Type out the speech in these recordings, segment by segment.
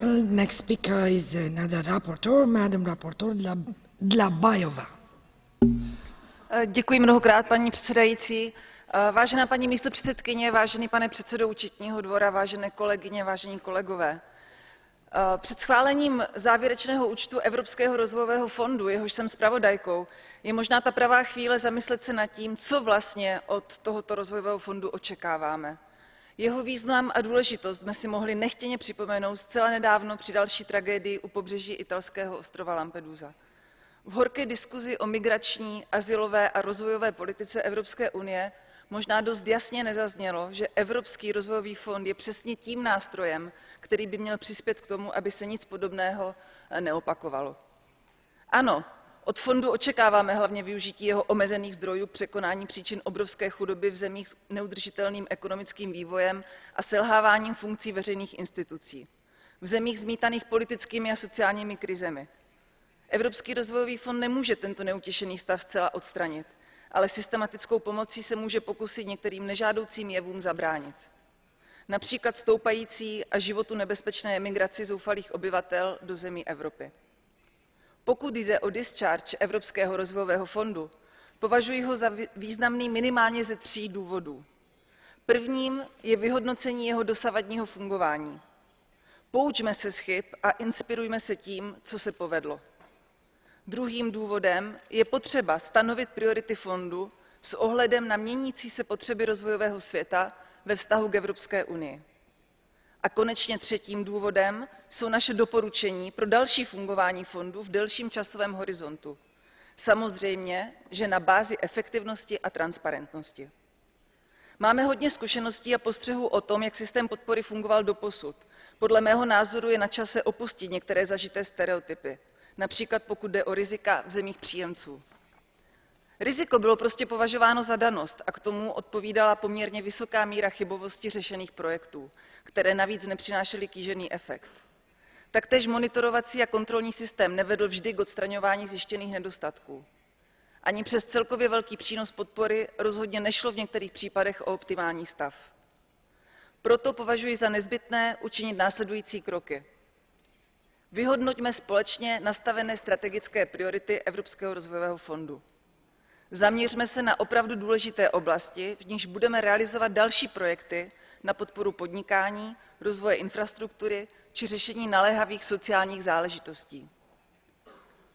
Next speaker is another rapporteur, Madam Rapporteur Dlabajová. Děkuji mnohokrát, paní předsedající. Vážená paní místopředsedkyně, vážený pane předsedo účetního dvora, vážené kolegyně, vážení kolegové. Před schválením závěrečného účtu Evropského rozvojového fondu, jehož jsem zpravodajkou, je možná ta pravá chvíle zamyslet se nad tím, co vlastně od tohoto rozvojového fondu očekáváme. Jeho význam a důležitost jsme si mohli nechtěně připomenout zcela nedávno při další tragédii u pobřeží italského ostrova Lampedusa. V horké diskuzi o migrační, azylové a rozvojové politice Evropské unie možná dost jasně nezaznělo, že Evropský rozvojový fond je přesně tím nástrojem, který by měl přispět k tomu, aby se nic podobného neopakovalo. Ano, od fondu očekáváme hlavně využití jeho omezených zdrojů k překonání příčin obrovské chudoby v zemích s neudržitelným ekonomickým vývojem a selháváním funkcí veřejných institucí, v zemích zmítaných politickými a sociálními krizemi. Evropský rozvojový fond nemůže tento neutěšený stav zcela odstranit, ale systematickou pomocí se může pokusit některým nežádoucím jevům zabránit. Například stoupající a životu nebezpečné emigraci zoufalých obyvatel do zemí Evropy. Pokud jde o discharge Evropského rozvojového fondu, považuji ho za významný minimálně ze 3 důvodů. Prvním je vyhodnocení jeho dosavadního fungování. Poučme se z chyb a inspirujme se tím, co se povedlo. Druhým důvodem je potřeba stanovit priority fondu s ohledem na měnící se potřeby rozvojového světa ve vztahu k Evropské unii. A konečně třetím důvodem jsou naše doporučení pro další fungování fondu v delším časovém horizontu. Samozřejmě, že na bázi efektivnosti a transparentnosti. Máme hodně zkušeností a postřehů o tom, jak systém podpory fungoval doposud. Podle mého názoru je na čase opustit některé zažité stereotypy, například pokud jde o rizika v zemích příjemců. Riziko bylo prostě považováno za danost a k tomu odpovídala poměrně vysoká míra chybovosti řešených projektů, které navíc nepřinášely kýžený efekt. Taktéž monitorovací a kontrolní systém nevedl vždy k odstraňování zjištěných nedostatků. Ani přes celkově velký přínos podpory rozhodně nešlo v některých případech o optimální stav. Proto považuji za nezbytné učinit následující kroky. Vyhodnoťme společně nastavené strategické priority Evropského rozvojového fondu. Zaměřme se na opravdu důležité oblasti, v nichž budeme realizovat další projekty na podporu podnikání, rozvoje infrastruktury či řešení naléhavých sociálních záležitostí.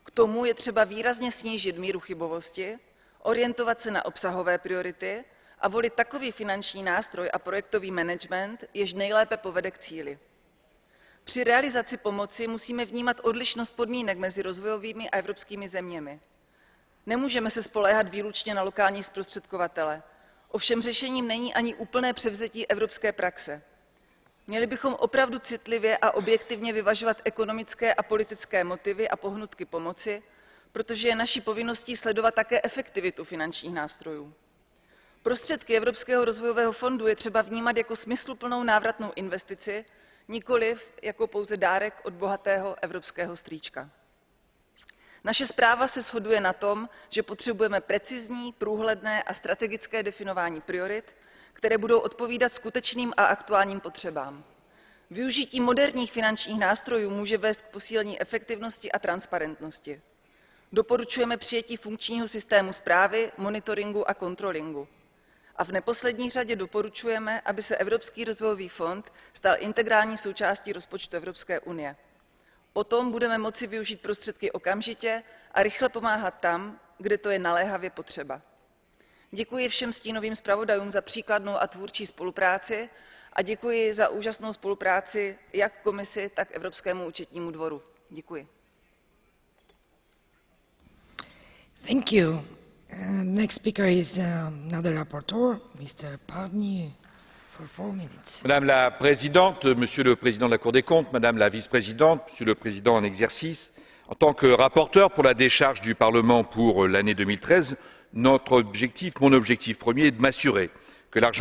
K tomu je třeba výrazně snížit míru chybovosti, orientovat se na obsahové priority a volit takový finanční nástroj a projektový management, jež nejlépe povede k cíli. Při realizaci pomoci musíme vnímat odlišnost podmínek mezi rozvojovými a evropskými zeměmi. Nemůžeme se spoléhat výlučně na lokální zprostředkovatele. Ovšem řešením není ani úplné převzetí evropské praxe. Měli bychom opravdu citlivě a objektivně vyvažovat ekonomické a politické motivy a pohnutky pomoci, protože je naší povinností sledovat také efektivitu finančních nástrojů. Prostředky Evropského rozvojového fondu je třeba vnímat jako smysluplnou návratnou investici, nikoliv jako pouze dárek od bohatého evropského strýčka. Naše zpráva se shoduje na tom, že potřebujeme precizní, průhledné a strategické definování priorit, které budou odpovídat skutečným a aktuálním potřebám. Využití moderních finančních nástrojů může vést k posílení efektivnosti a transparentnosti. Doporučujeme přijetí funkčního systému správy, monitoringu a kontrolingu. A v neposlední řadě doporučujeme, aby se Evropský rozvojový fond stal integrální součástí rozpočtu Evropské unie. Potom budeme moci využít prostředky okamžitě a rychle pomáhat tam, kde to je naléhavě potřeba. Děkuji všem stínovým zpravodajům za příkladnou a tvůrčí spolupráci a děkuji za úžasnou spolupráci jak komisi, tak Evropskému účetnímu dvoru. Děkuji. Thank you. Next speaker is another rapporteur, Mr. Pargny, for 4 minutes. Madame la Présidente, Monsieur le Président de la Cour des comptes, Madame la Vice-Présidente, Monsieur le Président en exercice, en tant que rapporteur pour la décharge du Parlement pour l'année 2013, mon objectif premier est de m'assurer que l'argent